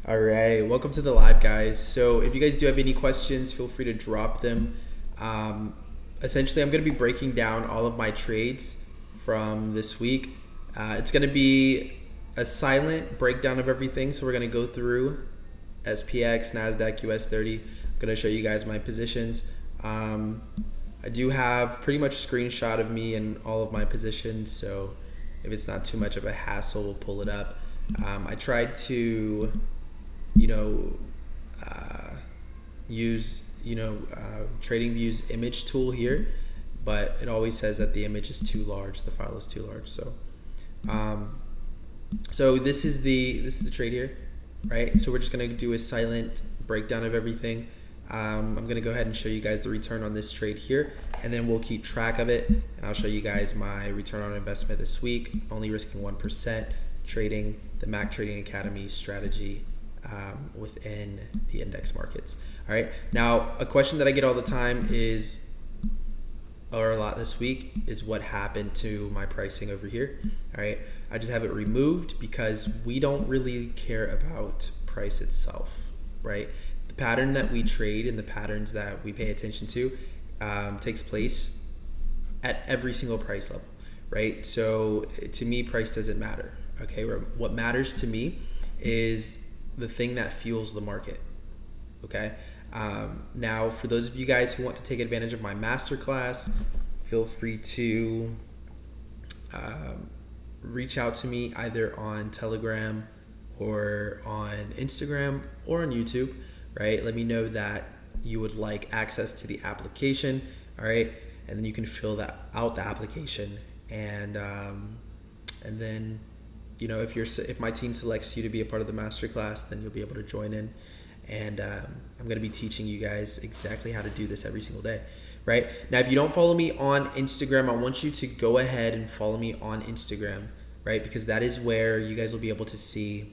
All right, welcome to the live, guys. So, if you guys do have any questions, feel free to drop them. Um, Essentially, I'm going to be breaking down all of my trades from this week. It's going to be a silent breakdown of everything. So, we're going to go through SPX, NASDAQ, US 30. I'm going to show you guys my positions. Um, I do have pretty much a screenshot of me and all of my positions. So, if it's not too much of a hassle, we'll pull it up. I tried to you know, uh, use TradingView's image tool here, but it always says that the image is too large, the file is too large. Um, so this is the trade here, right? So we're just gonna do a silent breakdown of everything. I'm gonna go ahead and show you guys the return on this trade here, and then we'll keep track of it. And I'll show you guys my return on investment this week, only risking 1%, trading the Mac Trading Academy strategy within the index markets. All right. Now, a question that I get all the time is, or a lot this week, is what happened to my pricing over here. All right. I just have it removed because we don't really care about price itself, right? The pattern that we trade and the patterns that we pay attention to takes place at every single price level, right? So to me, price doesn't matter. Okay. What matters to me is the thing that fuels the market. Okay. Now, for those of you guys who want to take advantage of my masterclass, feel free to reach out to me either on Telegram or on Instagram or on YouTube, right? Let me know that you would like access to the application, all right? And then you can fill that out the application, and then if my team selects you to be a part of the masterclass, then you'll be able to join in. And I'm going to be teaching you guys exactly how to do this every single day, right? Now, if you don't follow me on Instagram, I want you to go ahead and follow me on Instagram, right? Because that is where you guys will be able to see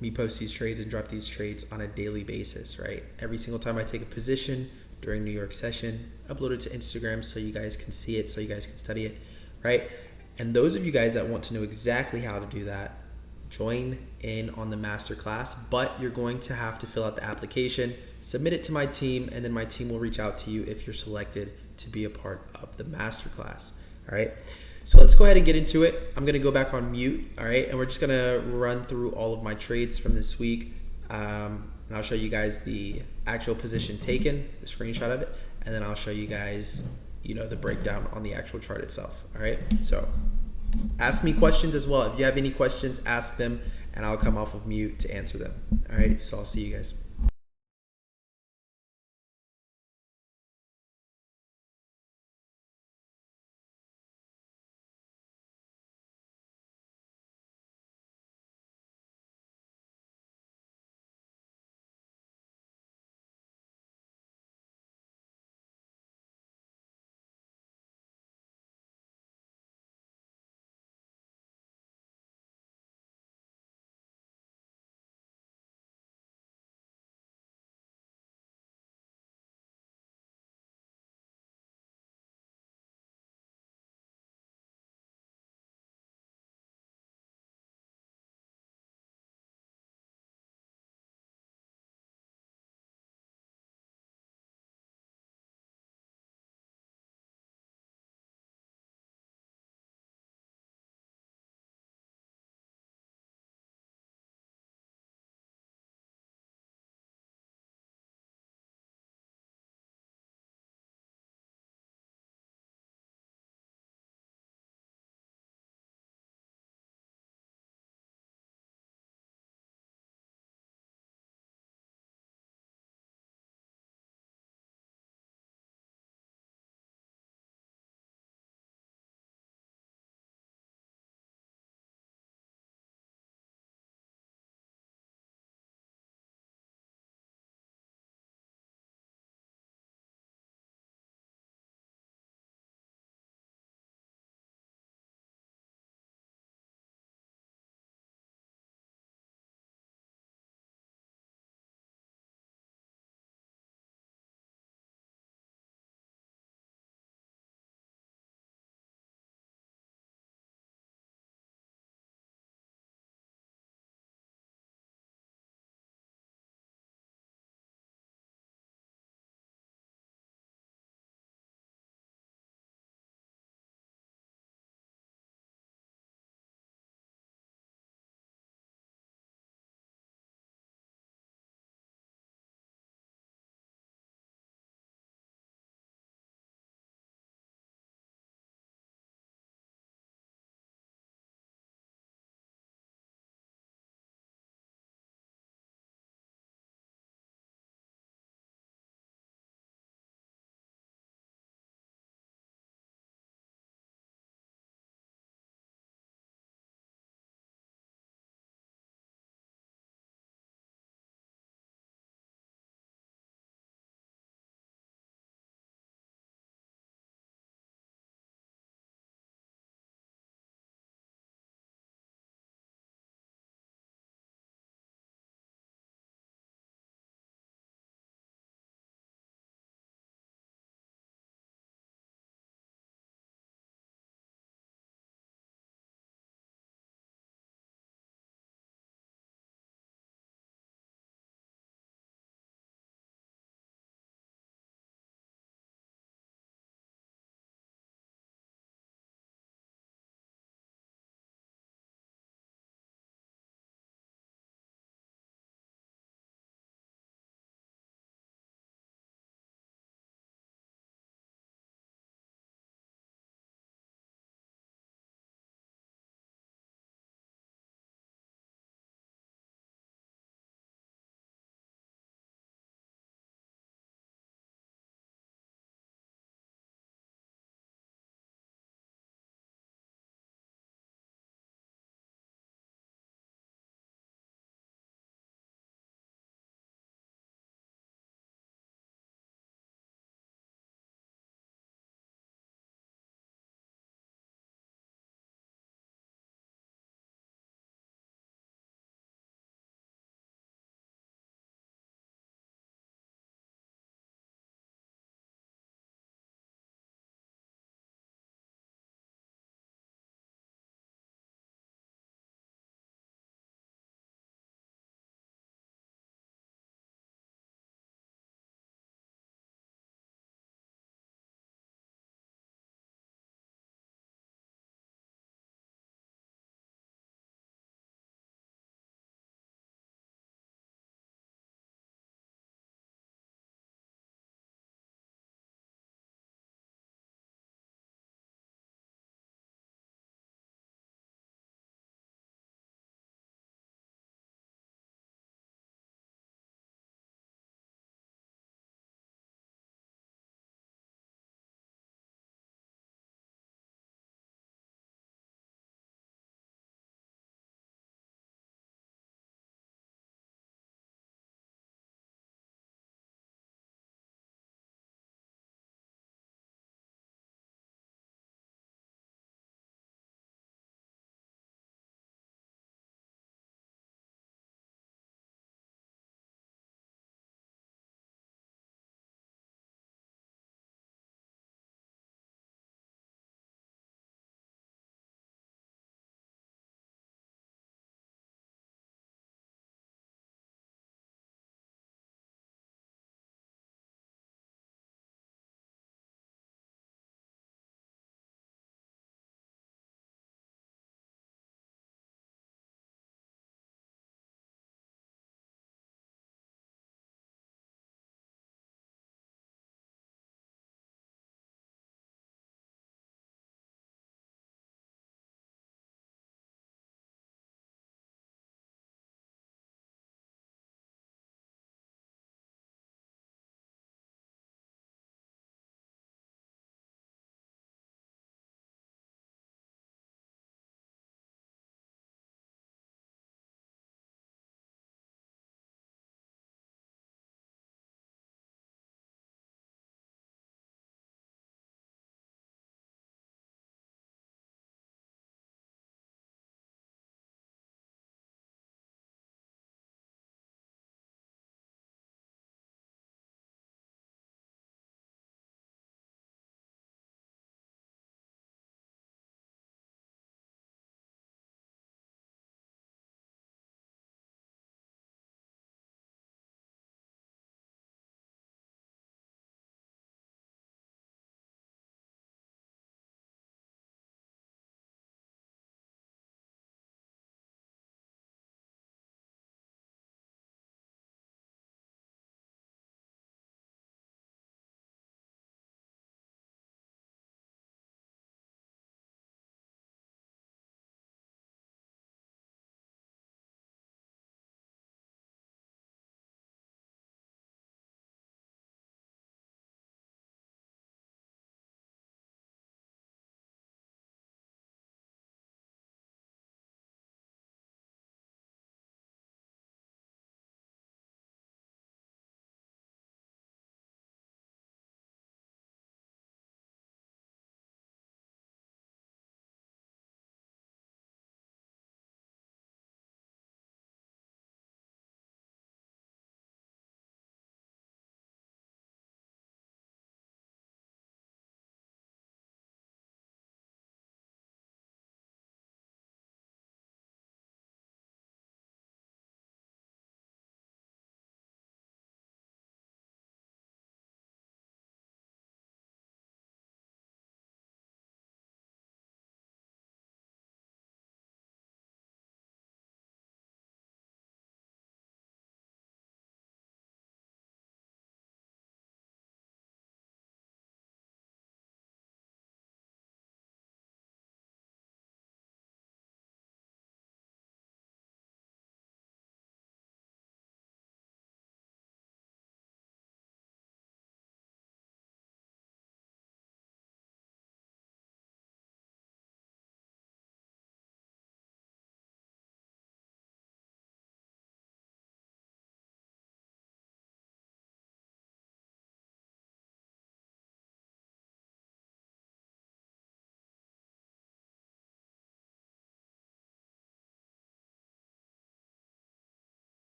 me post these trades and drop these trades on a daily basis, right? Every single time I take a position during New York session, upload it to Instagram so you guys can see it, so you guys can study it, right? And those of you guys that want to know exactly how to do that, join in on the masterclass, but you're going to have to fill out the application, submit it to my team, and then my team will reach out to you if you're selected to be a part of the masterclass. All right. So let's go ahead and get into it. I'm going to go back on mute. All right. And we're just going to run through all of my trades from this week. And I'll show you guys the actual position taken, the screenshot of it, and then I'll show you guys, the breakdown on the actual chart itself. All right. So ask me questions as well. If you have any questions, ask them, and I'll come off of mute to answer them. All right. So I'll see you guys.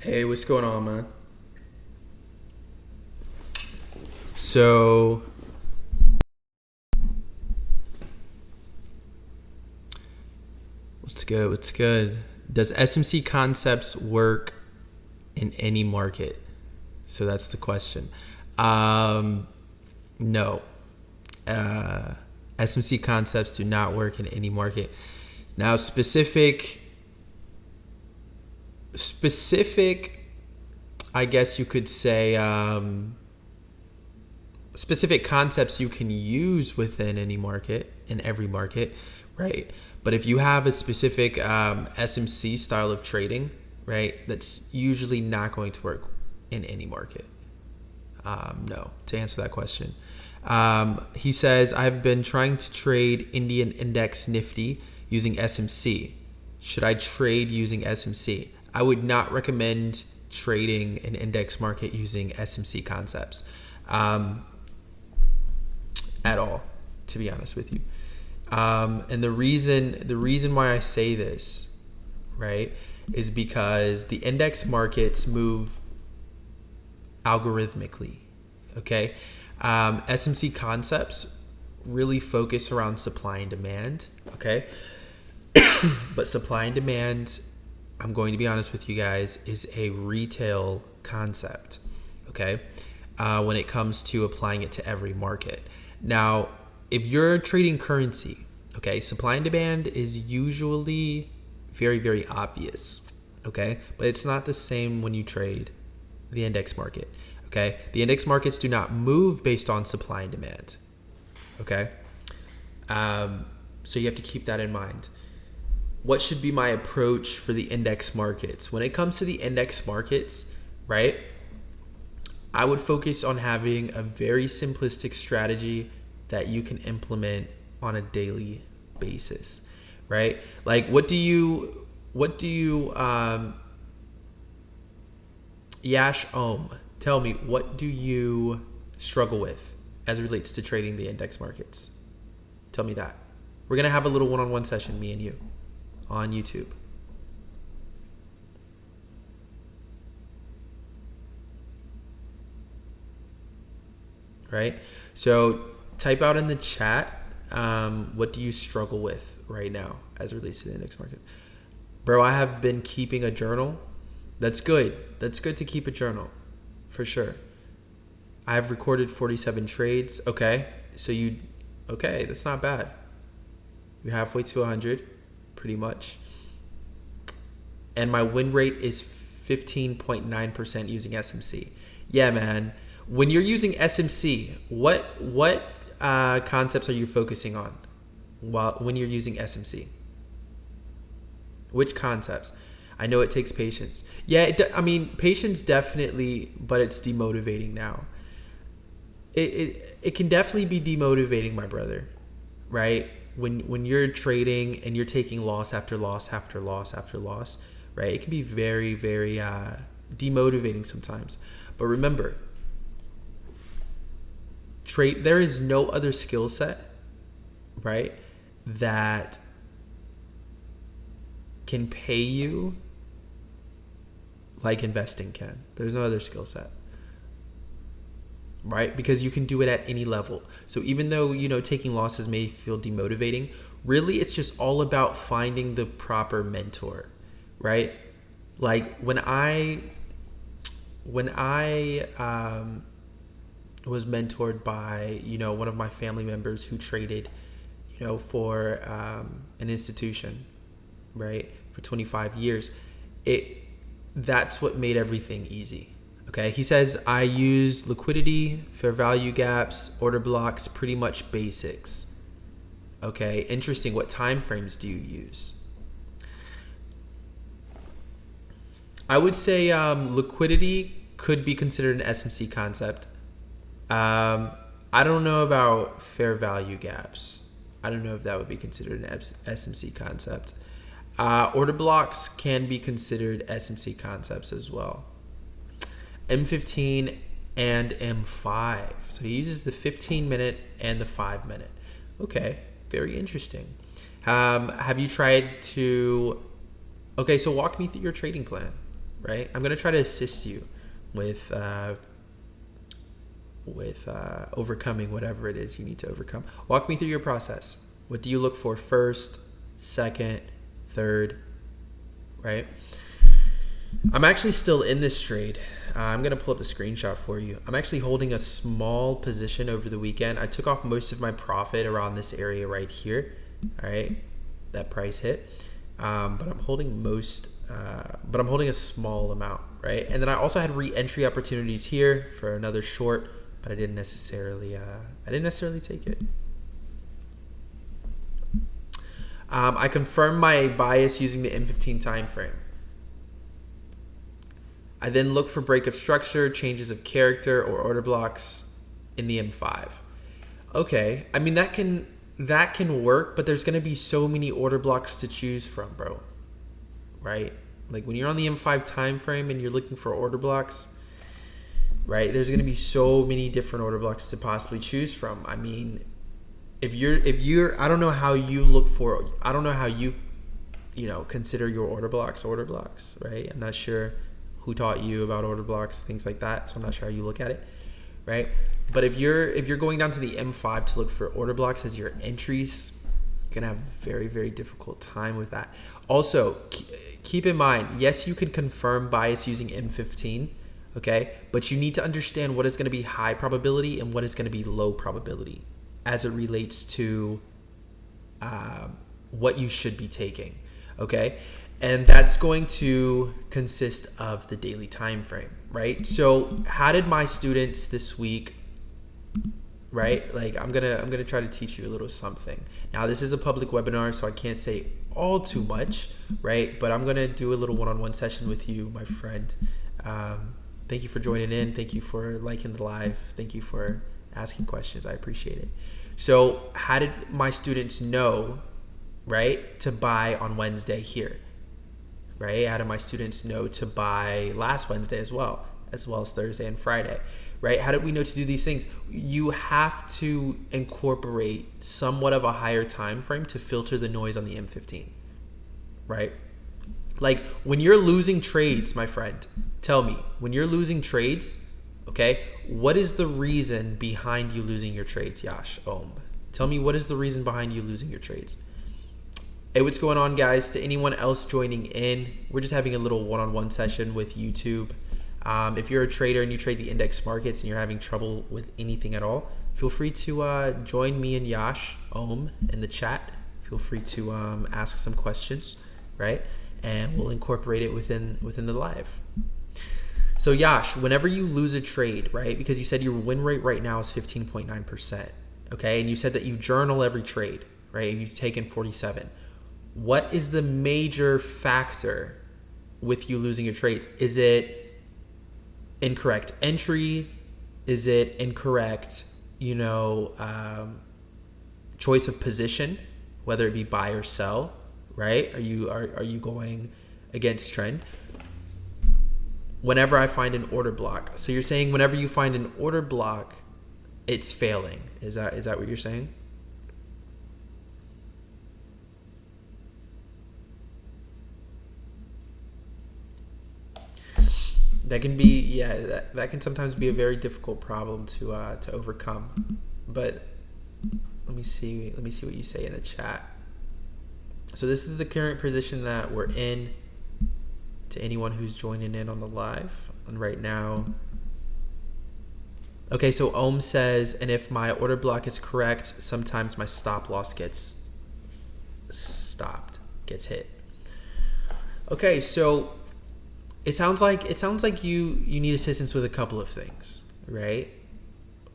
Hey, what's going on, man? So, what's good? What's good? Does SMC concepts work in any market? So that's the question. Um, no. Uh, SMC concepts do not work in any market. Now, specific, I guess you could say, specific concepts you can use within any market, in every market, right? But if you have a specific SMC style of trading, right, that's usually not going to work in any market. No, to answer that question. He says, I've been trying to trade Indian Index Nifty using SMC. Should I trade using SMC? I would not recommend trading an index market using SMC concepts. At all, to be honest with you. And the reason why I say this, right, is because the index markets move algorithmically. Okay, SMC concepts really focus around supply and demand. Okay, but supply and demand, I'm going to be honest with you guys, is a retail concept. Okay, when it comes to applying it to every market. Now, if you're trading currency, okay, supply and demand is usually very, very obvious, okay? But it's not the same when you trade the index market, okay? The index markets do not move based on supply and demand, okay? So you have to keep that in mind. What should be my approach for the index markets? When it comes to the index markets, right, I would focus on having a very simplistic strategy that you can implement on a daily basis, right? Like, Yash Om, tell me, what do you struggle with as it relates to trading the index markets? Tell me that. We're going to have a little one-on-one session, me and you, on YouTube. Right? So type out in the chat, what do you struggle with right now as it relates to the index market? Bro, I have been keeping a journal. That's good. That's good to keep a journal, for sure. I have recorded 47 trades. Okay. Okay, that's not bad. You're halfway to 100, pretty much. And my win rate is 15.9% using SMC. Yeah, man. When you're using SMC, what concepts are you focusing on when you're using SMC? Which concepts? I know it takes patience. Yeah, patience definitely, but it's demotivating now. It can definitely be demotivating, my brother, right? When you're trading and you're taking loss after loss after loss after loss, right? It can be very, very demotivating sometimes. But remember, there is no other skill set, right, that can pay you like investing can. There's no other skill set, right? Because you can do it at any level. So even though, taking losses may feel demotivating, really it's just all about finding the proper mentor, right? Like when I was mentored by, one of my family members who traded, for an institution, right, for 25 years, that's what made everything easy. Okay, he says, I use liquidity, fair value gaps, order blocks, pretty much basics. Okay, interesting. What time frames do you use? I would say liquidity could be considered an SMC concept. I don't know about fair value gaps. I don't know if that would be considered an SMC concept. Order blocks can be considered SMC concepts as well. M15 and M5. So he uses the 15-minute and the 5-minute. Okay, very interesting. Have you tried to... Okay, so walk me through your trading plan. right? I'm going to try to assist you with overcoming whatever it is you need to overcome. Walk me through your process. What do you look for first, second, third, right? I'm actually still in this trade. I'm going to pull up the screenshot for you. I'm actually holding a small position over the weekend. I took off most of my profit around this area right here. All right. That price hit. But I'm holding a small amount, right? And then I also had re-entry opportunities here for another short, but I didn't necessarily take it. I confirmed my bias using the M15 time frame. I then look for break of structure, changes of character, or order blocks in the M5. Okay, I mean that can work, but there's gonna be so many order blocks to choose from, bro. Right? Like when you're on the M5 time frame and you're looking for order blocks, right? There's gonna be so many different order blocks to possibly choose from. I mean, if you're, I don't know how you look for. I don't know how you consider your order blocks, right? I'm not sure who taught you about order blocks, things like that. So I'm not sure how you look at it, right? But if you're going down to the M5 to look for order blocks as your entries, you're gonna have a very, very difficult time with that. Also, keep in mind, yes, you can confirm bias using M15, okay? But you need to understand what is gonna be high probability and what is gonna be low probability as it relates to what you should be taking, okay? And that's going to consist of the daily time frame, right? So how did my students this week, right? Like I'm gonna try to teach you a little something. Now this is a public webinar, so I can't say all too much, right? But I'm gonna do a little one-on-one session with you, my friend. Thank you for joining in. Thank you for liking the live. Thank you for asking questions. I appreciate it. So how did my students know, right, to buy on Wednesday here? Right? How do my students know to buy last Wednesday as well as Thursday and Friday, right? How did we know to do these things? You have to incorporate somewhat of a higher time frame to filter the noise on the M15, right? Like when you're losing trades, my friend, tell me, when you're losing trades, okay, what is the reason behind you losing your trades, Yash Om? Tell me, what is the reason behind you losing your trades? Hey, what's going on, guys? To anyone else joining in, we're just having a little one-on-one session with YouTube. If you're a trader and you trade the index markets and you're having trouble with anything at all, feel free to join me and Yash Om in the chat. Feel free to ask some questions, right? And we'll incorporate it within the live. So Yash, whenever you lose a trade, right? Because you said your win rate right now is 15.9%, okay? And you said that you journal every trade, right? And you've taken 47. What is the major factor with you losing your trades? Is it incorrect entry? Is it incorrect, choice of position, whether it be buy or sell, right? Are you going against trend? Whenever I find an order block. So you're saying whenever you find an order block, it's failing. Is that what you're saying? That can be, that can sometimes be a very difficult problem to overcome. But let me see what you say in the chat. So this is the current position that we're in. To anyone who's joining in on the live and right now. Okay, so Ohm says, and if my order block is correct, sometimes my stop loss gets hit. Okay, so it sounds like you need assistance with a couple of things, right?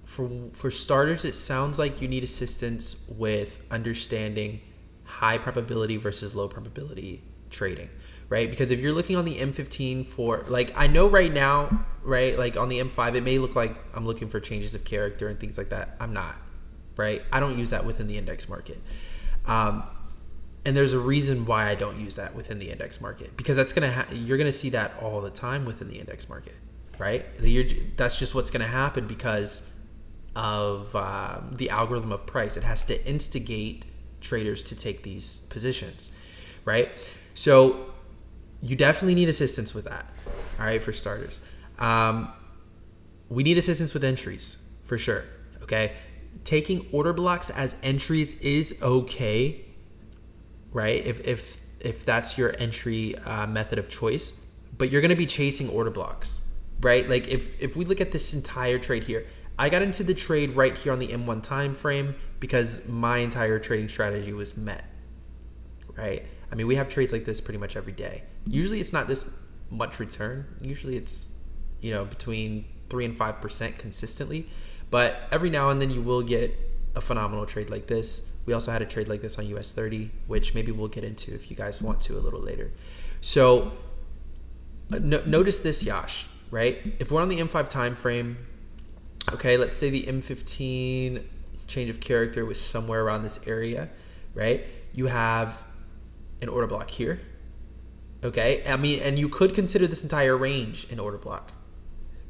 For starters, it sounds like you need assistance with understanding high probability versus low probability trading, right? Because if you're looking on the M15 for, like, I know right now, right, like on the M5, it may look like I'm looking for changes of character and things like that. I'm not, right? I don't use that within the index market. And there's a reason why I don't use that within the index market, because that's you're gonna see that all the time within the index market, right? That's just what's gonna happen because of the algorithm of price. It has to instigate traders to take these positions, right? So you definitely need assistance with that. All right, for starters. We need assistance with entries for sure. Okay, taking order blocks as entries is okay, right? If that's your entry method of choice, but you're gonna be chasing order blocks, right? Like if we look at this entire trade here, I got into the trade right here on the M1 time frame because my entire trading strategy was met, right? I mean, we have trades like this pretty much every day. Usually it's not this much return. Usually it's, between 3 and 5% consistently. But every now and then you will get a phenomenal trade like this. We also had a trade like this on US 30, which maybe we'll get into if you guys want to a little later. So notice this, Yash, right? If we're on the M5 time frame, okay, let's say the M15 change of character was somewhere around this area, right? You have an order block here, okay? I mean, and you could consider this entire range an order block,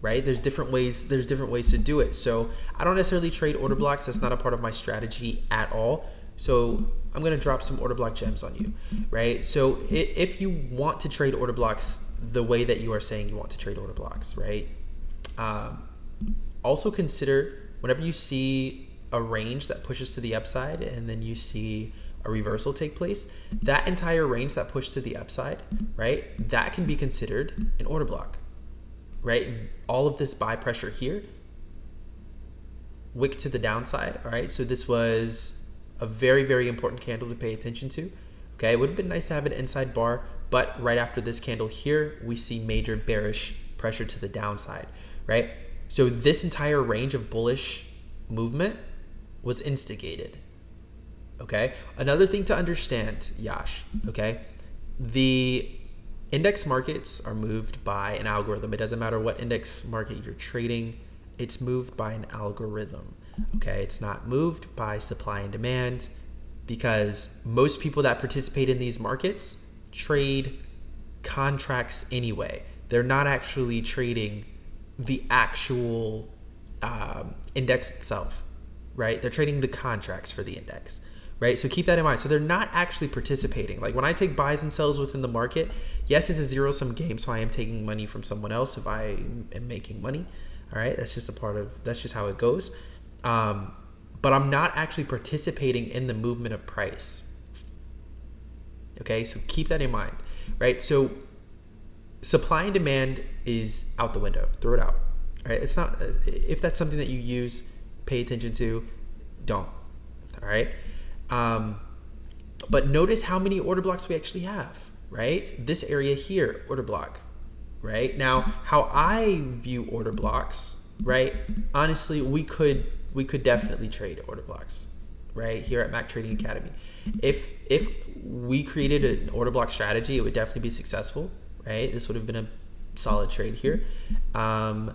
right? There's different ways to do it. So I don't necessarily trade order blocks. That's not a part of my strategy at all. So I'm going to drop some order block gems on you, right? So if you want to trade order blocks the way that you are saying you want to trade order blocks, right? Also consider whenever you see a range that pushes to the upside and then you see a reversal take place, that entire range that pushed to the upside, right? That can be considered an order block, right? All of this buy pressure here, wick to the downside, all right? So this was a very, very important candle to pay attention to, okay? It would have been nice to have an inside bar, but right after this candle here, we see major bearish pressure to the downside, right? So this entire range of bullish movement was instigated, okay? Another thing to understand, Yash, okay? The index markets are moved by an algorithm. It doesn't matter what index market you're trading, it's moved by an algorithm, okay? It's not moved by supply and demand, because most people that participate in these markets trade contracts anyway. They're not actually trading the actual index itself, right? They're trading the contracts for the index, right? So keep that in mind. So they're not actually participating. Like when I take buys and sells within the market, yes, it's a zero-sum game, so I am taking money from someone else if I am making money, all right? That's just that's just how it goes. But I'm not actually participating in the movement of price, okay? So keep that in mind, right? So supply and demand is out the window. Throw it out. All right. It's not, if that's something that you use, pay attention to, don't. All right. But notice how many order blocks we actually have, right? This area here, order block, right? Now, how I view order blocks, right? Honestly, we could definitely trade order blocks, right? Here at Mac Trading Academy. If we created an order block strategy, it would definitely be successful. Right, this would have been a solid trade here. All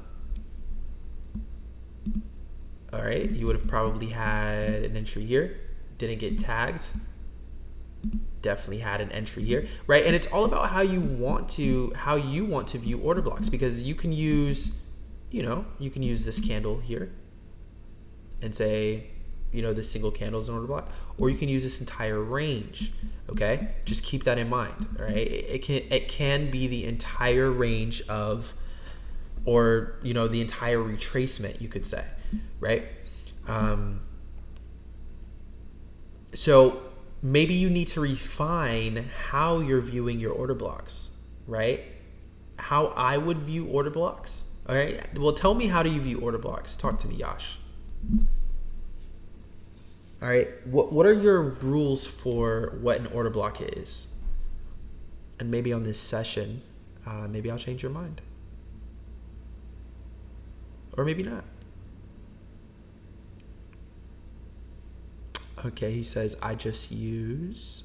right, you would have probably had an entry here, didn't get tagged. Definitely had an entry here, right? And it's all about how you want to view order blocks, because you can use, you can use this candle here and say, this single candle is an order block, or you can use this entire range. Okay, just keep that in mind. All right, it can be the entire range of, or the entire retracement, you could say, right? So maybe you need to refine how you're viewing your order blocks, right? How I would view order blocks. All right, well, tell me, how do you view order blocks? Talk to me, Yash. All right, what are your rules for what an order block is? And maybe on this session, maybe I'll change your mind. Or maybe not. Okay, he says, I just use...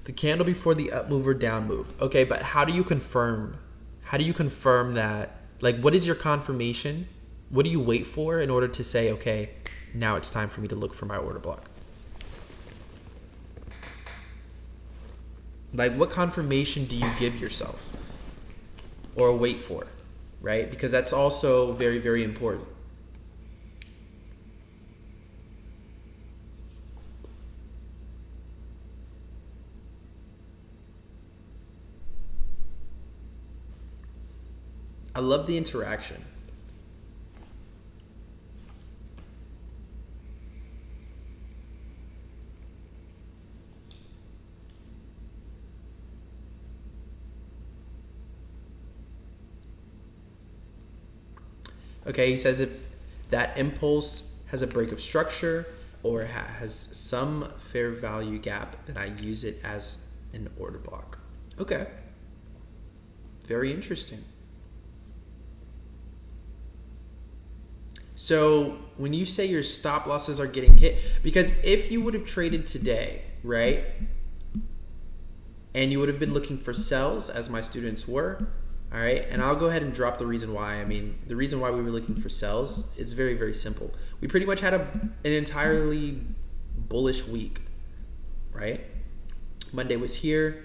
the candle before the up move or down move. Okay, but how do you confirm? How do you confirm that? Like, what is your confirmation? What do you wait for in order to say, okay, now it's time for me to look for my order block? Like, what confirmation do you give yourself or wait for, right? Because that's also very, very important. I love the interaction. Okay, he says if that impulse has a break of structure or has some fair value gap, then I use it as an order block. Okay. Very interesting. So when you say your stop losses are getting hit, because if you would have traded today, right, and you would have been looking for sells as my students were, all right, and I'll go ahead and drop the reason why. I mean, the reason why we were looking for sells, it's very, very simple. We pretty much had an entirely bullish week, right? Monday was here.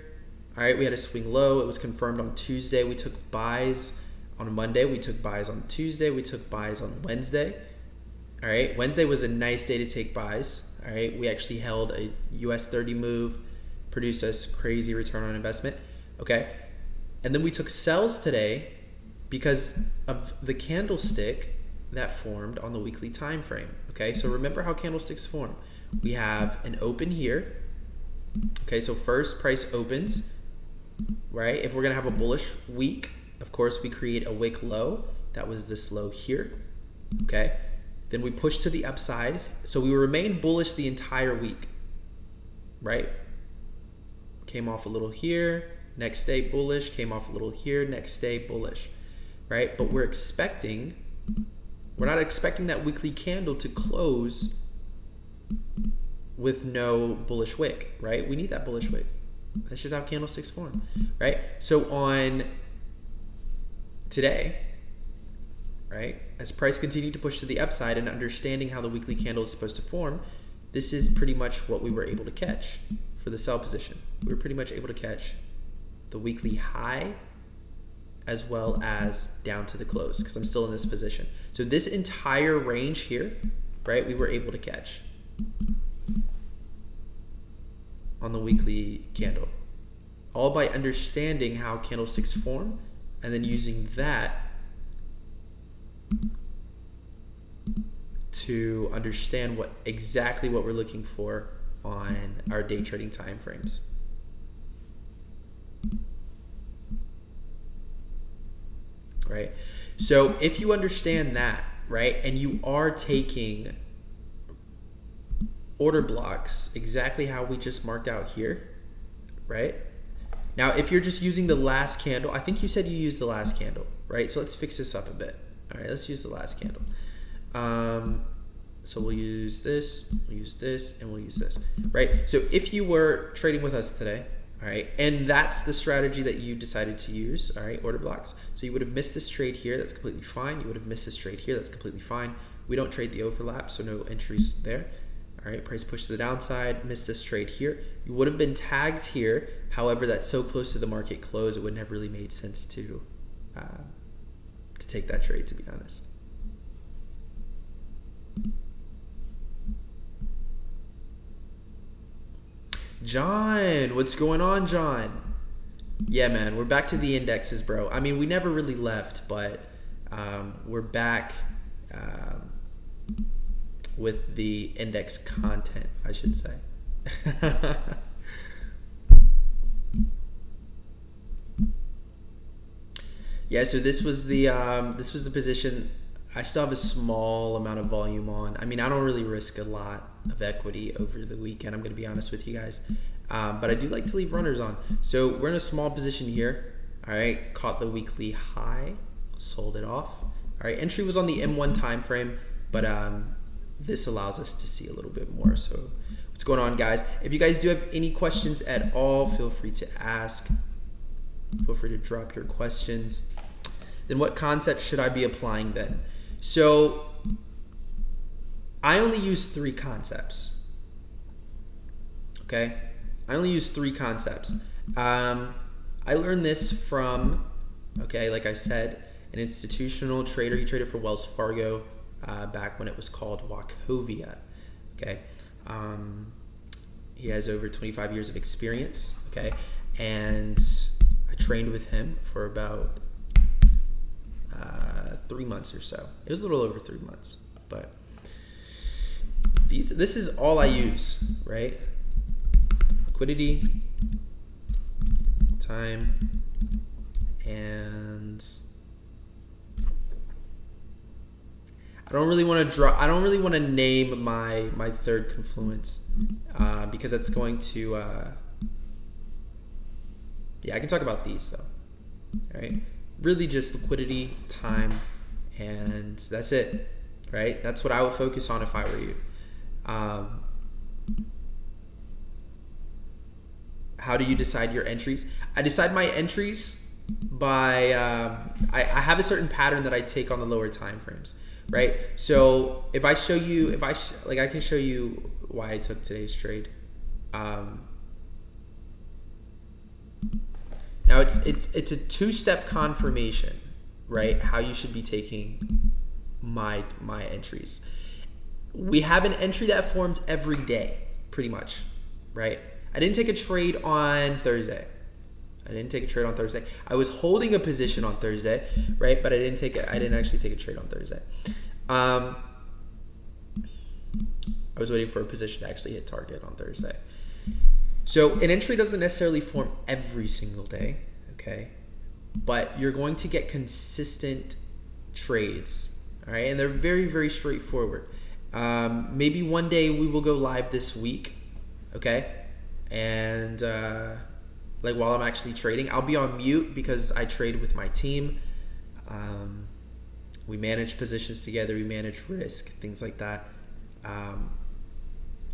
All right, we had a swing low. It was confirmed on Tuesday. We took buys on Monday. We took buys on Tuesday. We took buys on Wednesday. All right, Wednesday was a nice day to take buys. All right, we actually held a US 30 move, produced us crazy return on investment. Okay, and then we took sells today because of the candlestick that formed on the weekly time frame. Okay, so remember how candlesticks form. We have an open here. Okay, so first price opens, right? If we're gonna have a bullish week, of course we create a wick low. That was this low here. Okay, then we push to the upside. So we remain bullish the entire week, right? Came off a little here, next day bullish, came off a little here, next day bullish, right? But we're not expecting that weekly candle to close with no bullish wick, right? We need that bullish wick. That's just how candlesticks form, right? So on today, right, as price continued to push to the upside and understanding how the weekly candle is supposed to form, this is pretty much what we were able to catch for the sell position. We were pretty much able to catch the weekly high as well as down to the close because I'm still in this position. So this entire range here, right, we were able to catch on the weekly candle, all by understanding how candlesticks form and then using that to understand exactly what we're looking for on our day trading time frames. Right? So if you understand that, right, and you are taking order blocks exactly how we just marked out here, right? Now, if you're just using the last candle, I think you said you used the last candle, right? So let's fix this up a bit. All right, let's use the last candle. So we'll use this, and we'll use this, right? So if you were trading with us today, all right, and that's the strategy that you decided to use, all right, order blocks. So you would have missed this trade here, that's completely fine. You would have missed this trade here, that's completely fine. We don't trade the overlap, so no entries there. All right, price push to the downside, missed this trade here. You would have been tagged here. However, that's so close to the market close, it wouldn't have really made sense to take that trade, to be honest. John, what's going on, John? Yeah, man, we're back to the indexes, bro. I mean, we never really left, but we're back with the index content, I should say. Yeah, so this was the position. I still have a small amount of volume on. I mean, I don't really risk a lot of equity over the weekend, I'm going to be honest with you guys. But I do like to leave runners on. So we're in a small position here. All right, caught the weekly high, sold it off. All right, entry was on the M1 time frame, but this allows us to see a little bit more. So what's going on, guys? If you guys do have any questions at all, feel free to ask. Feel free to drop your questions. Then what concept should I be applying then? So I only use 3 concepts. Okay? I only use 3 concepts. I learned this from, okay, like I said, an institutional trader. He traded for Wells Fargo back when it was called Wachovia. Okay? He has over 25 years of experience. Okay? And I trained with him for about 3 months or so. It was a little over 3 months, but this is all I use, right? Liquidity, time, and I don't really want to name my third confluence because that's going to I can talk about these though. All right, really just liquidity, time, and that's it, right? That's what I would focus on if I were you. How do you decide your entries? I decide my entries by I have a certain pattern that I take on the lower time frames, right? So if I show you, I can show you why I took today's trade. Now it's a two-step confirmation, right? How you should be taking my entries. We have an entry that forms every day, pretty much, right? I didn't take a trade on Thursday. I was holding a position on Thursday, right? But I didn't actually take a trade on Thursday. I was waiting for a position to actually hit target on Thursday. So an entry doesn't necessarily form every single day, okay? But you're going to get consistent trades, all right? And they're very, very straightforward. Maybe one day we will go live this week, okay? And while I'm actually trading, I'll be on mute because I trade with my team. We manage positions together, we manage risk, things like that.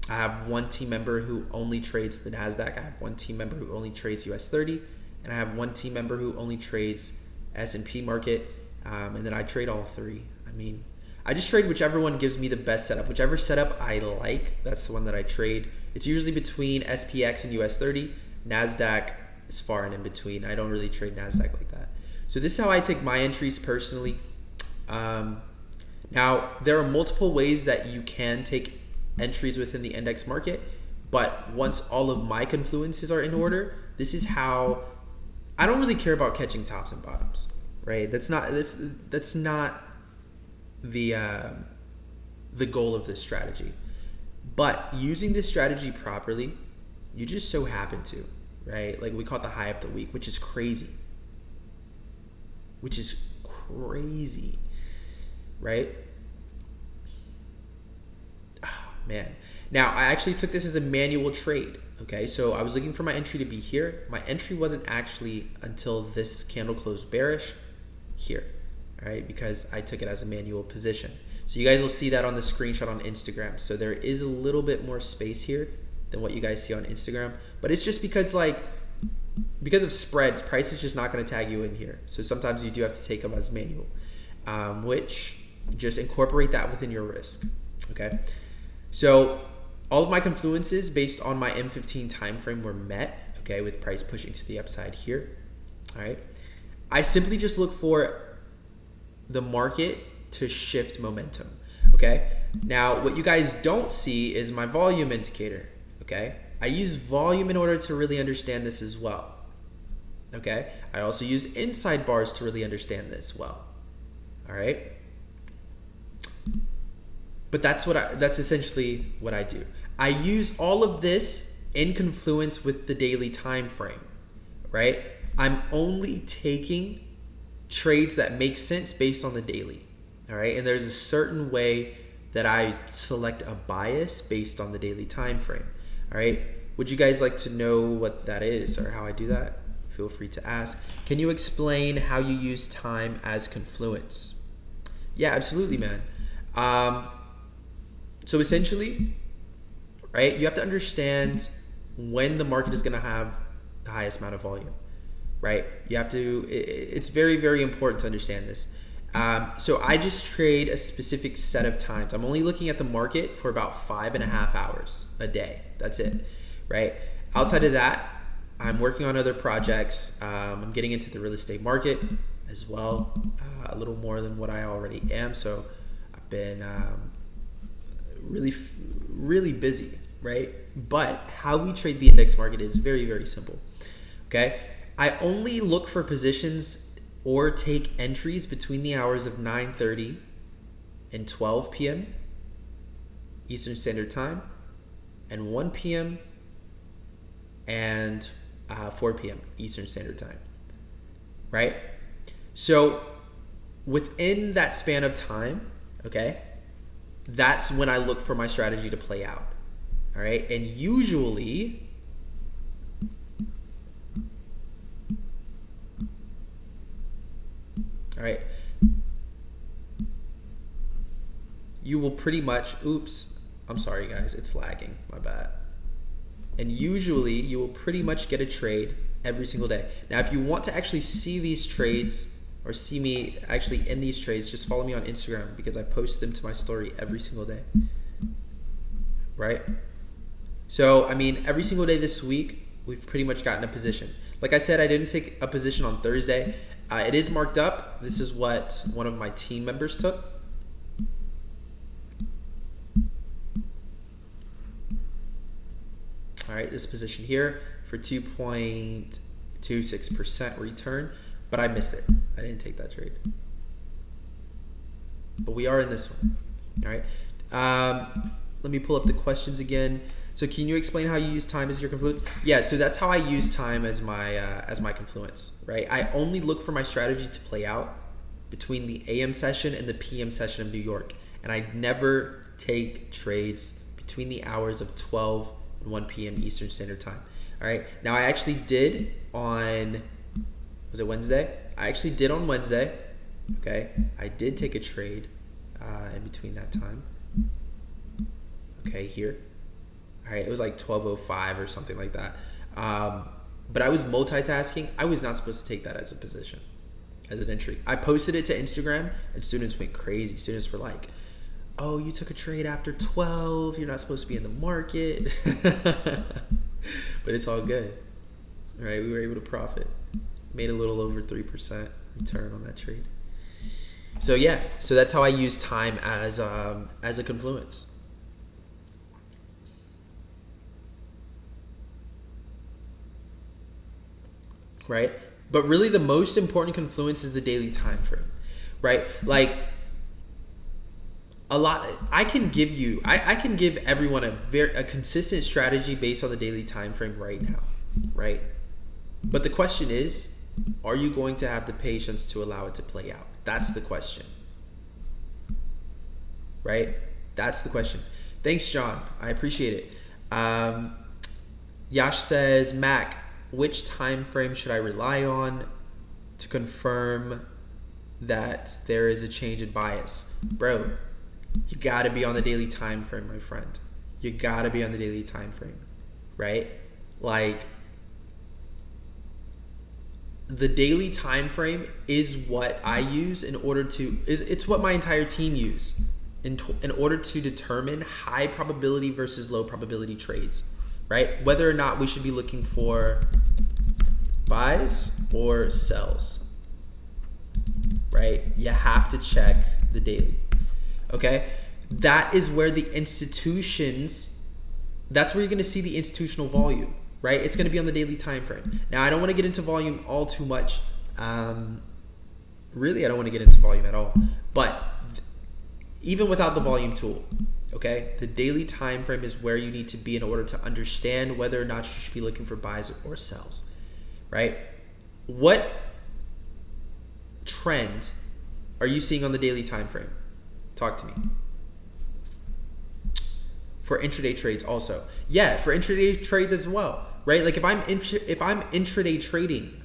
I have one team member who only trades the NASDAQ. I have one team member who only trades US 30. And I have one team member who only trades S&P market. And then I trade all three. I mean, I just trade whichever one gives me the best setup. Whichever setup I like, that's the one that I trade. It's usually between SPX and US 30. NASDAQ is far and in between. I don't really trade NASDAQ like that. So this is how I take my entries personally. Now, there are multiple ways that you can take entries within the index market, but once all of my confluences are in order, this is how I don't really care about catching tops and bottoms, right? That's not the goal of this strategy. But using this strategy properly, you just so happen to, right? Like we call it the high of the week, which is crazy, right? Oh, man. Now, I actually took this as a manual trade, okay? So I was looking for my entry to be here. My entry wasn't actually until this candle closed bearish here, all right? Because I took it as a manual position. So you guys will see that on the screenshot on Instagram. So there is a little bit more space here than what you guys see on Instagram. But it's just because of spreads, price is just not going to tag you in here. So sometimes you do have to take them as manual, which just incorporate that within your risk, okay? So all of my confluences based on my M15 time frame were met, okay, with price pushing to the upside here, all right? I simply just look for the market to shift momentum, okay? Now, what you guys don't see is my volume indicator, okay? I use volume in order to really understand this as well, okay? I also use inside bars to really understand this well, all right? But that's essentially what I do. I use all of this in confluence with the daily time frame, right? I'm only taking trades that make sense based on the daily, all right? And there's a certain way that I select a bias based on the daily time frame, all right? Would you guys like to know what that is or how I do that? Feel free to ask. Can you explain how you use time as confluence? Yeah, absolutely, man. So essentially, right, you have to understand when the market is going to have the highest amount of volume, right? You have to, it's very, very important to understand this. So I just trade a specific set of times. I'm only looking at the market for about 5.5 hours a day. That's it, right? Outside of that, I'm working on other projects. I'm getting into the real estate market as well, a little more than what I already am. So I've been really busy, right? But how we trade the index market is very, very simple, okay? I only look for positions or take entries between the hours of 9:30 and 12 p.m. Eastern Standard Time, and 1 p.m. and 4 p.m. Eastern Standard Time, right? So within that span of time, okay, that's when I look for my strategy to play out, all right? And usually, all right, you will pretty much, I'm sorry guys, it's lagging, my bad. And usually you will pretty much get a trade every single day. Now, if you want to actually see these trades or see me actually in these trades, just follow me on Instagram because I post them to my story every single day, right? So, I mean, every single day this week, we've pretty much gotten a position. Like I said, I didn't take a position on Thursday. It is marked up. This is what one of my team members took. All right, this position here for 2.26% return, but I missed it. I didn't take that trade. But we are in this one. All right. Let me pull up the questions again. So can you explain how you use time as your confluence? Yeah, so that's how I use time as my confluence, right? I only look for my strategy to play out between the AM session and the PM session of New York. And I never take trades between the hours of 12 and 1 p.m. Eastern Standard Time. All right. Now I actually did on, was it Wednesday? I actually did on Wednesday. Okay. I did take a trade in between that time. Okay, here. All right, it was like 12:05 or something like that. But I was multitasking. I was not supposed to take that as a position, as an entry. I posted it to Instagram, and students went crazy. Students were like, "Oh, you took a trade after 12. You're not supposed to be in the market." But it's all good. All right, we were able to profit. Made a little over 3% return on that trade. So yeah, so that's how I use time as a confluence. Right? But really the most important confluence is the daily time frame, right? Like I can give everyone a consistent strategy based on the daily time frame right now, right? But the question is, are you going to have the patience to allow it to play out? That's the question. Right? That's the question. Thanks, John. I appreciate it. Yash says, Mac, which time frame should I rely on to confirm that there is a change in bias? Bro, you gotta be on the daily time frame, my friend. You gotta be on the daily time frame, right? Like, the daily time frame is what I use it's what my entire team use in order to determine high probability versus low probability trades, right? Whether or not we should be looking for buys or sells, right? You have to check the daily, okay? That is where that's where you're gonna see the institutional volume, right? It's gonna be on the daily time frame. Now, I don't wanna get into volume all too much. Really, I don't wanna get into volume at all. But even without the volume tool, okay, the daily time frame is where you need to be in order to understand whether or not you should be looking for buys or sells, right? What trend are you seeing on the daily time frame? Talk to me. For intraday trades also. Yeah, for intraday trades as well, right? Like if I'm intraday trading,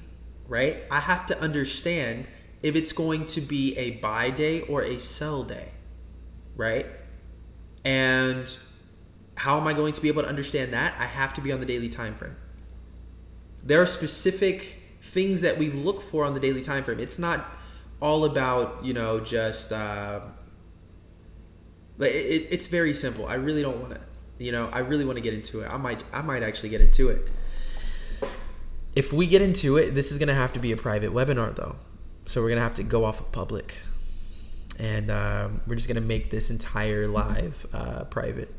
right, I have to understand if it's going to be a buy day or a sell day, right? And how am I going to be able to understand that? I have to be on the daily time frame. There are specific things that we look for on the daily time frame. It's not all about, just it's very simple. I really don't want to, I really want to get into it. I might actually get into it. If we get into it, this is going to have to be a private webinar though. So we're going to have to go off of public. And we're just going to make this entire live private.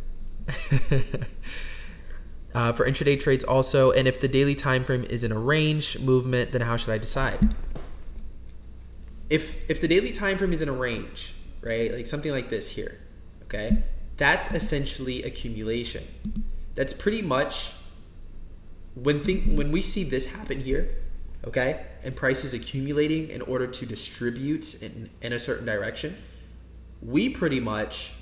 For intraday trades also, and if the daily time frame is in a range movement, then how should I decide? if the daily time frame is in a range, right, like something like this here, okay, that's essentially accumulation. That's pretty much when we see this happen here, okay, and prices accumulating in order to distribute in a certain direction, we pretty much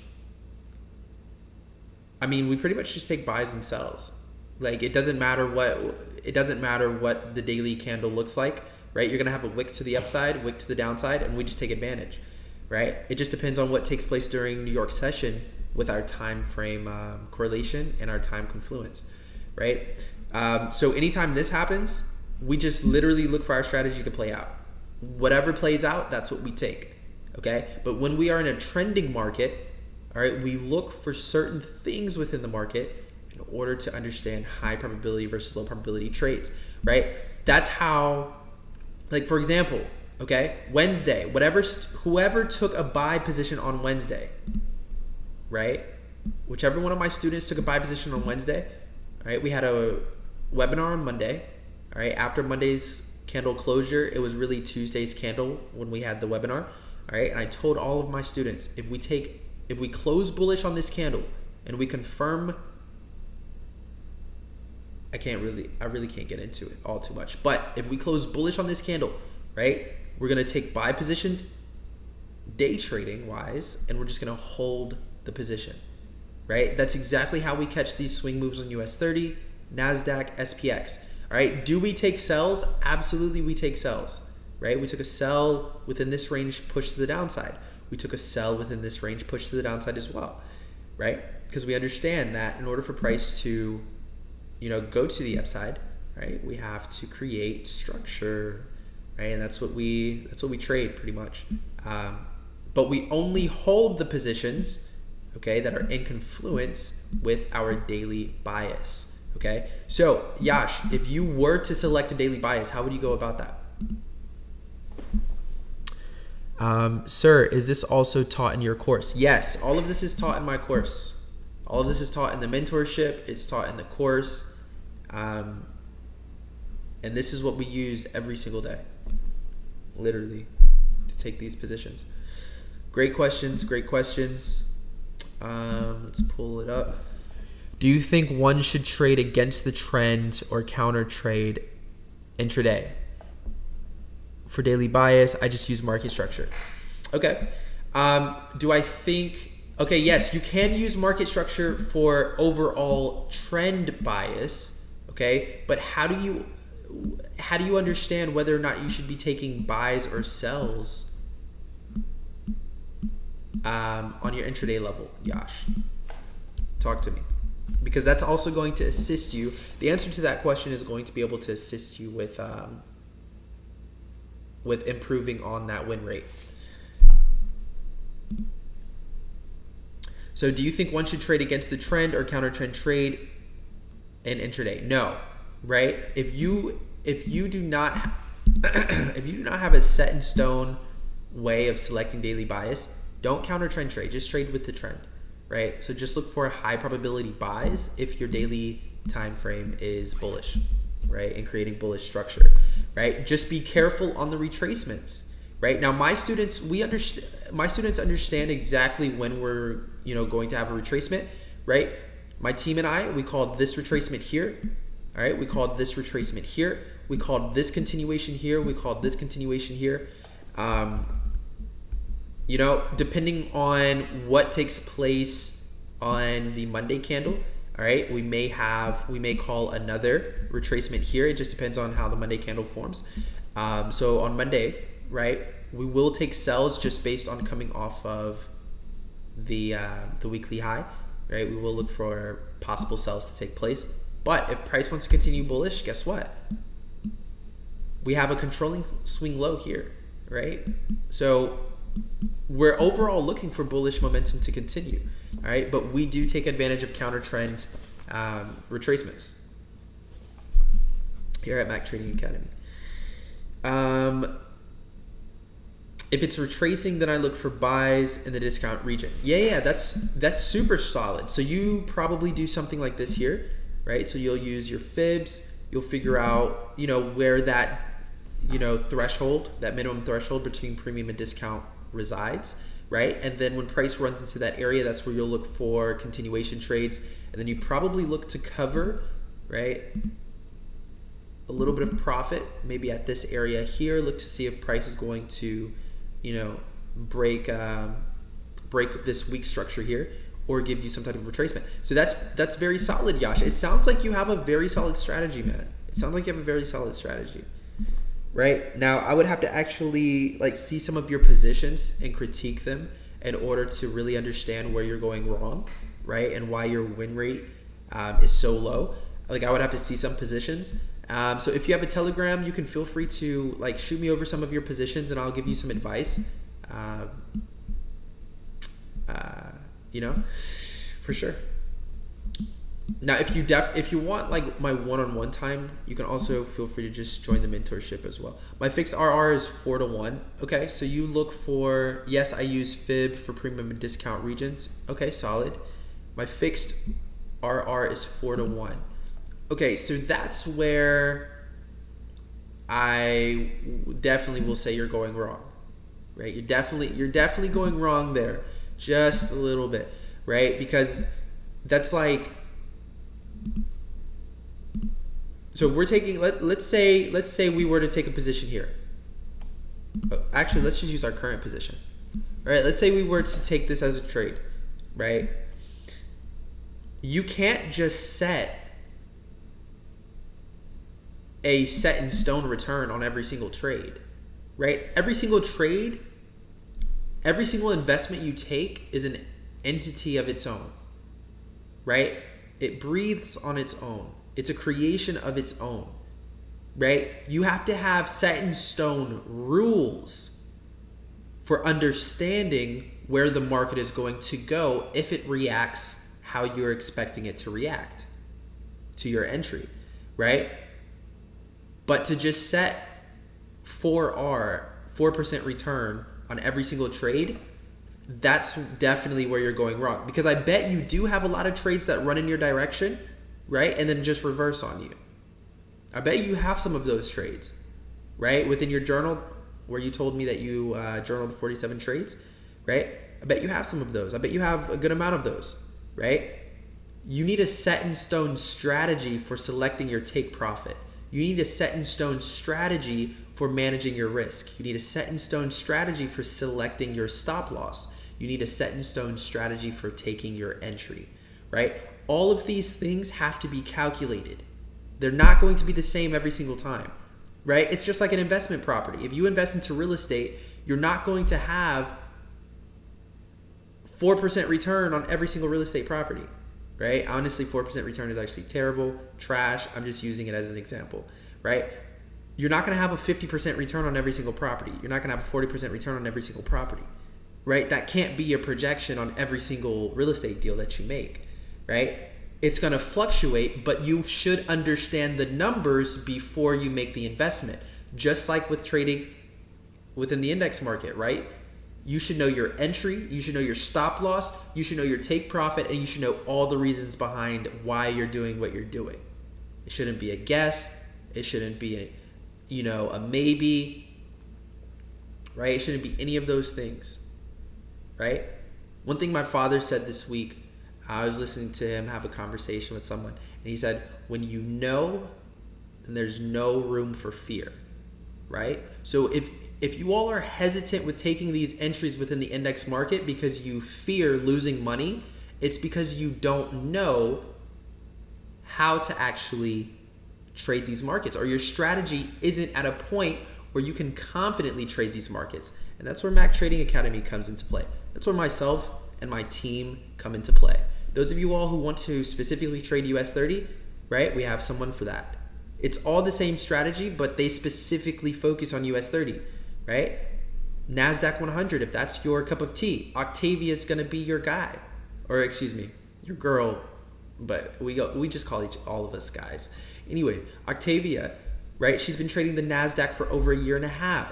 just take buys and sells. Like it doesn't matter what the daily candle looks like, right? You're gonna have a wick to the upside, wick to the downside, and we just take advantage, right? It just depends on what takes place during New York session with our time frame correlation and our time confluence, right? So anytime this happens, we just literally look for our strategy to play out. Whatever plays out, that's what we take, okay? But when we are in a trending market, all right, we look for certain things within the market in order to understand high probability versus low probability trades, right? That's how, like for example, okay, Wednesday, whoever took a buy position on Wednesday, right? Whichever one of my students took a buy position on Wednesday, all right, we had a webinar on Monday, all right? After Monday's candle closure, it was really Tuesday's candle when we had the webinar, all right? And I told all of my students, if we close bullish on this candle and we confirm, I really can't get into it all too much, but if we close bullish on this candle, right, we're gonna take buy positions day trading wise, and we're just gonna hold the position, right? That's exactly how we catch these swing moves on US 30, NASDAQ, SPX. All right, do we take sells? Absolutely, we take sells, right? We took a sell within this range, push to the downside. We took a sell within this range, push to the downside as well, right? Because we understand that in order for price to, go to the upside, right, we have to create structure, right? And that's what we trade pretty much. But we only hold the positions, okay, that are in confluence with our daily bias. Okay, so Yash, if you were to select a daily bias, how would you go about that? Sir, is this also taught in your course? Yes, all of this is taught in my course. All of this is taught in the mentorship. It's taught in the course. And this is what we use every single day, literally, to take these positions. Great questions, great questions. Let's pull it up. Do you think one should trade against the trend or counter trade intraday? For daily bias, I just use market structure. Okay. Do I think, okay, yes, you can use market structure for overall trend bias, okay? But how do you understand whether or not you should be taking buys or sells on your intraday level, Yash? Talk to me. Because that's also going to assist you. The answer to that question is going to be able to assist you with improving on that win rate. So do you think one should trade against the trend or counter trend trade in intraday? No, right? If you do not have a set in stone way of selecting daily bias, don't counter trend trade, just trade with the trend. Right? So just look for high probability buys if your daily time frame is bullish, right? And creating bullish structure, right? Just be careful on the retracements, right? Now my students understand exactly when we're, going to have a retracement, right? My team and I, we called this retracement here, all right? We called this retracement here. We called this continuation here. We called this continuation here. Depending on what takes place on the Monday candle, all right, we may call another retracement here. It just depends on how the Monday candle forms. So on Monday, right, we will take sells just based on coming off of the weekly high, right? We will look for possible sells to take place. But if price wants to continue bullish, guess what? We have a controlling swing low here, right? So we're overall looking for bullish momentum to continue, all right? But we do take advantage of counter trend retracements here at Mac Trading Academy. If it's retracing, then I look for buys in the discount region. Yeah, that's super solid. So you probably do something like this here, right? So you'll use your fibs. You'll figure out, where that threshold, that minimum threshold between premium and discount resides, right? And then when price runs into that area, that's where you'll look for continuation trades. And then you probably look to cover, right, a little bit of profit, maybe at this area here. Look to see if price is going to, break this weak structure here, or give you some type of retracement. So that's very solid, Yash. It sounds like you have a very solid strategy, man. It sounds like you have a very solid strategy. Right? Now, I would have to actually see some of your positions and critique them in order to really understand where you're going wrong, right? And why your win rate is so low. I would have to see some positions. So if you have a Telegram, you can feel free to shoot me over some of your positions and I'll give you some advice. For sure. Now, if you want my one-on-one time, you can also feel free to just join the mentorship as well. My fixed RR is 4-1. Okay, so you look for, yes, I use Fib for premium and discount regions. Okay, solid. My fixed RR is 4-1. Okay, so that's where I definitely will say you're going wrong, right? You're definitely going wrong there, just a little bit, right? Because that's so if we're taking, let's say we were to take a position here. Actually, let's just use our current position. All right, let's say we were to take this as a trade, right? You can't just set a set in stone return on every single trade, right? Every single trade, every single investment you take is an entity of its own, right? It breathes on its own. It's a creation of its own, right? You have to have set in stone rules for understanding where the market is going to go if it reacts how you're expecting it to react to your entry, right? But to just set 4% return on every single trade, that's definitely where you're going wrong. Because I bet you do have a lot of trades that run in your direction, right? And then just reverse on you. I bet you have some of those trades, right? Within your journal, where you told me that you journaled 47 trades, right? I bet you have some of those. I bet you have a good amount of those, right? You need a set in stone strategy for selecting your take profit. You need a set in stone strategy for managing your risk. You need a set in stone strategy for selecting your stop loss. You need a set in stone strategy for taking your entry, right? All of these things have to be calculated. They're not going to be the same every single time, right? It's just like an investment property. If you invest into real estate, you're not going to have 4% return on every single real estate property, right? Honestly, 4% return is actually terrible, trash. I'm just using it as an example, right? You're not going to have a 50% return on every single property. You're not going to have a 40% return on every single property, right? That can't be your projection on every single real estate deal that you make, right? It's going to fluctuate, but you should understand the numbers before you make the investment. Just like with trading within the index market, right? You should know your entry, you should know your stop loss, you should know your take profit, and you should know all the reasons behind why you're doing what you're doing. It shouldn't be a guess. It shouldn't be a maybe, right? It shouldn't be any of those things, right? One thing my father said this week, I was listening to him have a conversation with someone, and he said, when you know, then there's no room for fear, right? So if you all are hesitant with taking these entries within the index market because you fear losing money, it's because you don't know how to actually trade these markets, or your strategy isn't at a point where you can confidently trade these markets. And that's where Mac Trading Academy comes into play. That's where myself and my team come into play. Those of you all who want to specifically trade US 30, right? We have someone for that. It's all the same strategy, but they specifically focus on US 30, right? NASDAQ 100, if that's your cup of tea. Octavia is going to be your guy, or excuse me, your girl, but we just call all of us guys. Anyway, Octavia, right? She's been trading the NASDAQ for over 1.5 years,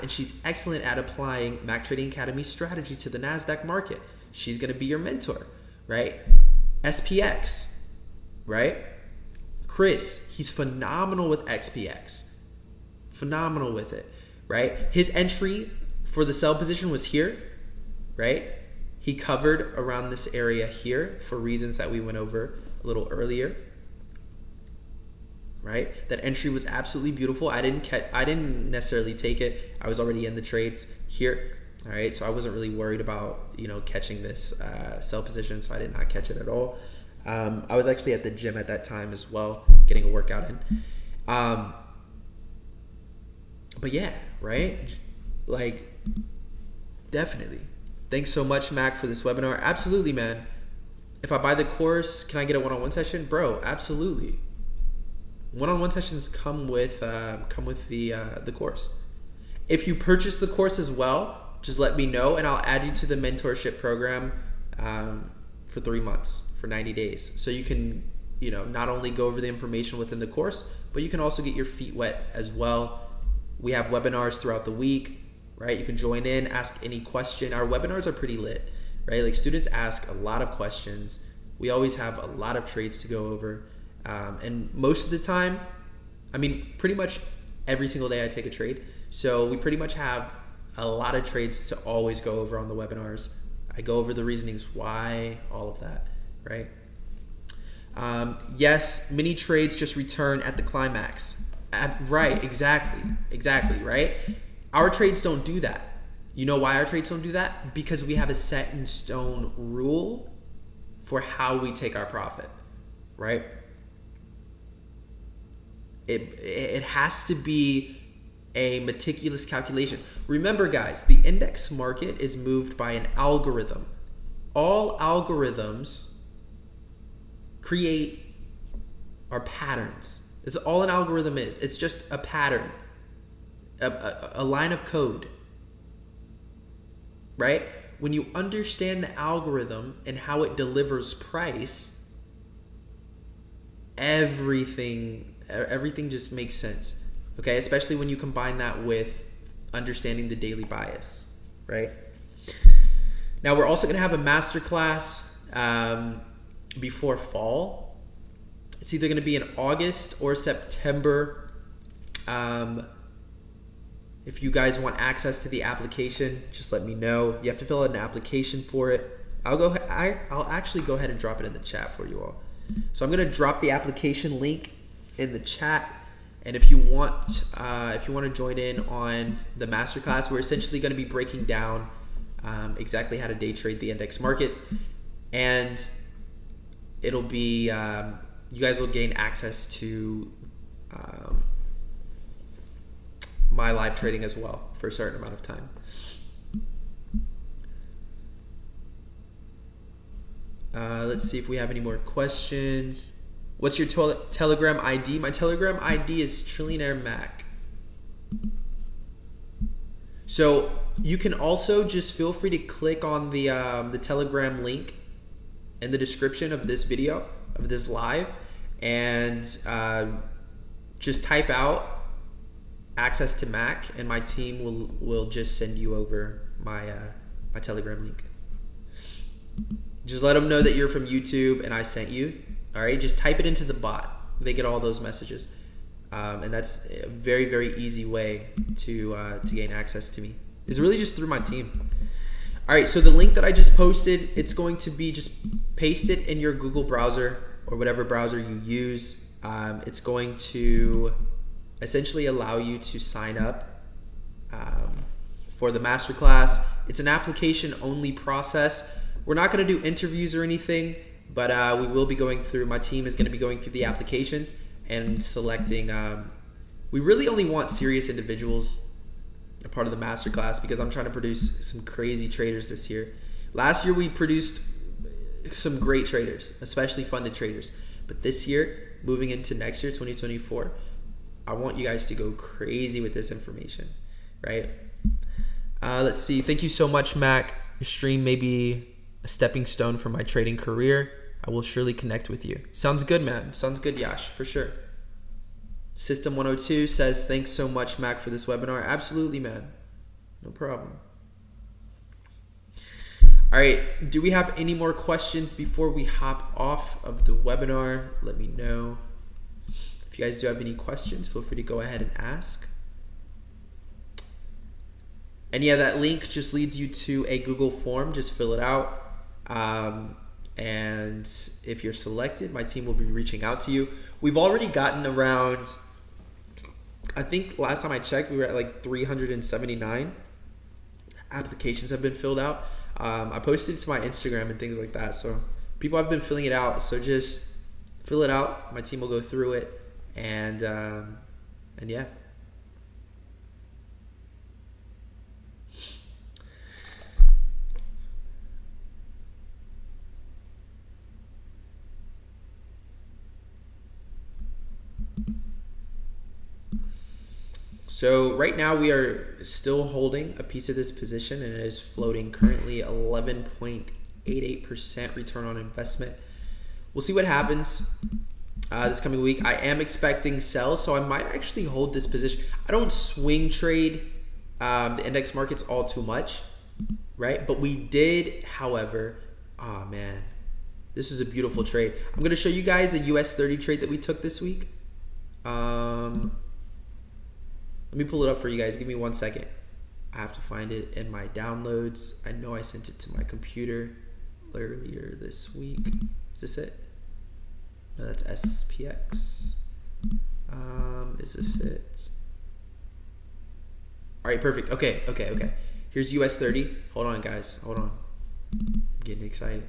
and she's excellent at applying Mac Trading Academy strategy to the NASDAQ market. She's going to be your mentor, right? SPX, right? Chris, he's phenomenal with XPX. Phenomenal with it. right? His entry for the sell position was here, right? He covered around this area here for reasons that we went over a little earlier, right? That entry was absolutely beautiful. I didn't necessarily take it. I was already in the trades here. All right, so I wasn't really worried about, catching this sell position, so I did not catch it at all. I was actually at the gym at that time as well, getting a workout in. But yeah, right? Like, definitely. Thanks so much, Mac, for this webinar. Absolutely, man. If I buy the course, can I get a one-on-one session? Bro, absolutely. One-on-one sessions come with the course. If you purchase the course as well, just let me know, and I'll add you to the mentorship program for 3 months, for 90 days. So you can, not only go over the information within the course, but you can also get your feet wet as well. We have webinars throughout the week, right? You can join in, ask any question. Our webinars are pretty lit, right? Like, students ask a lot of questions. We always have a lot of trades to go over. And most of the time, pretty much every single day I take a trade. So we pretty much have a lot of trades to always go over on the webinars. I go over the reasonings why, all of that, right? Yes, mini trades just return at the climax. Right, exactly, right? Our trades don't do that. You know why our trades don't do that? Because we have a set in stone rule for how we take our profit, right? It has to be a meticulous calculation. Remember, guys, the index market is moved by an algorithm. All algorithms are patterns. It's all an algorithm is. It's just a pattern, a line of code, right? When you understand the algorithm and how it delivers price, everything just makes sense. Okay, especially when you combine that with understanding the daily bias, right? Now, we're also going to have a masterclass before fall. It's either going to be in August or September. If you guys want access to the application, just let me know. You have to fill out an application for it. I'll actually go ahead and drop it in the chat for you all. So I'm going to drop the application link in the chat. And if you want to join in on the masterclass, we're essentially going to be breaking down exactly how to day trade the index markets, and it'll be you guys will gain access to my live trading as well for a certain amount of time. Let's see if we have any more questions. What's your Telegram ID? My Telegram ID is Trillionaire Mac. So you can also just feel free to click on the Telegram link in the description of this video, of this live, and just type out access to Mac, and my team will just send you over my Telegram link. Just let them know that you're from YouTube and I sent you. All right, just type it into the bot. They get all those messages, and that's a very, very easy way to gain access to me. It's really just through my team. All right, so the link that I just posted, it's going to be just paste it in your Google browser or whatever browser you use. It's going to essentially allow you to sign up for the masterclass. It's an application-only process. We're not going to do interviews or anything. But we will be going through, my team is going to be going through the applications and selecting. We really only want serious individuals a part of the masterclass because I'm trying to produce some crazy traders this year. Last year we produced some great traders, especially funded traders. But this year, moving into next year, 2024, I want you guys to go crazy with this information, right? Let's see. Thank you so much, Mac. Your stream may be a stepping stone for my trading career. I will surely connect with you. Sounds good, man. Sounds good, Yash, for sure. System 102 says, thanks so much, Mac, for this webinar. Absolutely, man. No problem. All right. Do we have any more questions before we hop off of the webinar? Let me know. If you guys do have any questions, feel free to go ahead and ask. And yeah, that link just leads you to a Google form. Just fill it out. And if you're selected, my team will be reaching out to you. We've already gotten around, I think last time I checked, we were at like 379 applications have been filled out. I posted it to my Instagram and things like that. So people have been filling it out. So just fill it out. My team will go through it. And yeah. So right now we are still holding a piece of this position, and it is floating currently 11.88% return on investment. We'll see what happens this coming week. I am expecting sells, so I might actually hold this position. I don't swing trade the index markets all too much, right? But we did, however, oh man, this was a beautiful trade. I'm going to show you guys a US 30 trade that we took this week. Let me pull it up for you guys. Give me 1 second. I have to find it in my downloads. I know I sent it to my computer earlier this week. Is this it? No, that's SPX. Is this it? All right, perfect. Okay. Here's US 30. Hold on, guys. Hold on. I'm getting excited.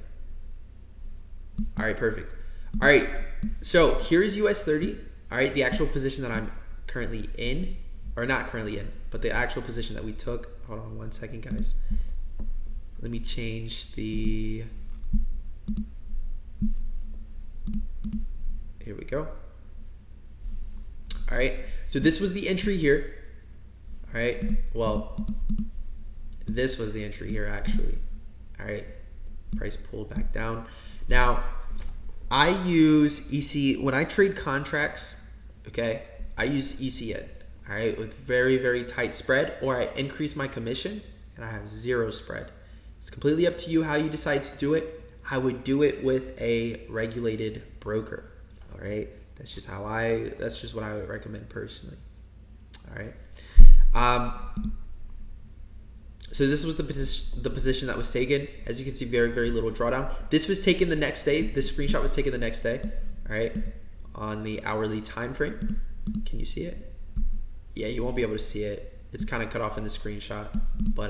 All right, perfect. All right, so here's US 30. All right, the actual position that I'm currently in. Or not currently in, but the actual position that we took. Hold on 1 second, guys. Let me change the... Here we go. All right, so this was the entry here. All right, well, this was the entry here actually. All right, price pulled back down. Now, I use EC, when I trade contracts, okay, I use ECN. All right, with very, very tight spread, or I increase my commission and I have zero spread. It's completely up to you how you decide to do it. I would do it with a regulated broker. All right, that's just what I would recommend personally. All right. So this was the position that was taken. As you can see, very, very little drawdown. This was taken the next day. This screenshot was taken the next day. All right, on the hourly time frame. Can you see it? Yeah, you won't be able to see it. It's kind of cut off in the screenshot, but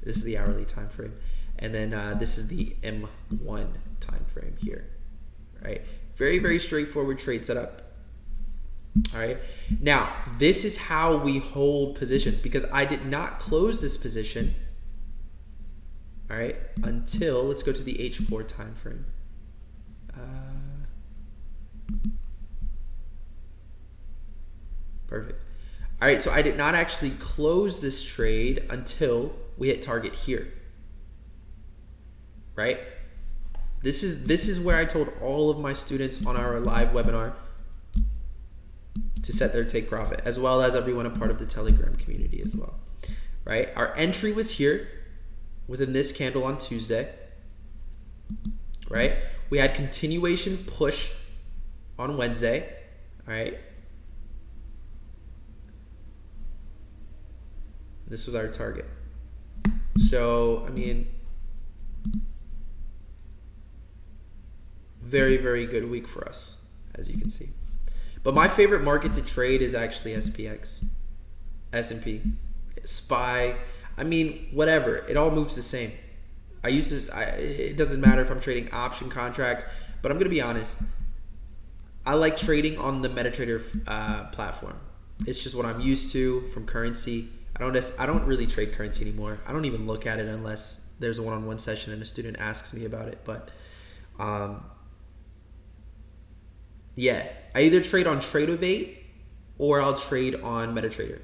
this is the hourly time frame, and then this is the M1 time frame here. Right, very, very straightforward trade setup. All right, now this is how we hold positions, because I did not close this position. All right, until, let's go to the H4 time frame. Perfect. All right, so I did not actually close this trade until we hit target here. Right? This is where I told all of my students on our live webinar to set their take profit, as well as everyone a part of the Telegram community as well. Right? Our entry was here within this candle on Tuesday. Right? We had continuation push on Wednesday. All right? This was our target. So, I mean, very, very good week for us, as you can see. But my favorite market to trade is actually SPX, S&P, SPY. I mean, whatever. It all moves the same. It doesn't matter if I'm trading option contracts, but I'm going to be honest. I like trading on the MetaTrader platform. It's just what I'm used to from currency. I don't really trade currency anymore. I don't even look at it unless there's a one-on-one session and a student asks me about it. But yeah, I either trade on Tradeovate or I'll trade on MetaTrader.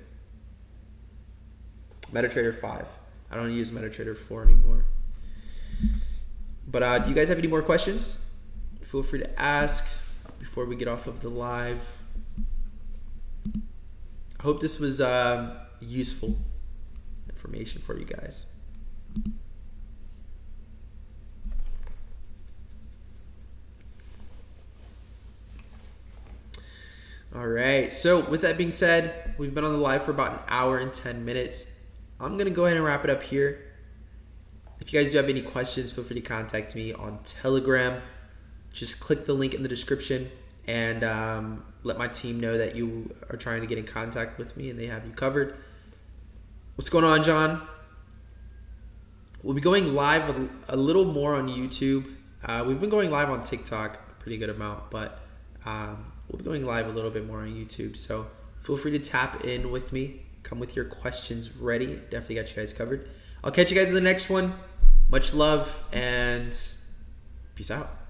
MetaTrader 5. I don't use MetaTrader 4 anymore. But do you guys have any more questions? Feel free to ask before we get off of the live. I hope this was useful information for you guys. All right, so with that being said, we've been on the live for about an hour and 10 minutes. I'm going to go ahead and wrap it up here. If you guys do have any questions, feel free to contact me on Telegram. Just click the link in the description and let my team know that you are trying to get in contact with me and they have you covered. What's going on, John? We'll be going live a little more on YouTube. We've been going live on TikTok a pretty good amount, but we'll be going live a little bit more on YouTube. So feel free to tap in with me. Come with your questions ready. Definitely got you guys covered. I'll catch you guys in the next one. Much love and peace out.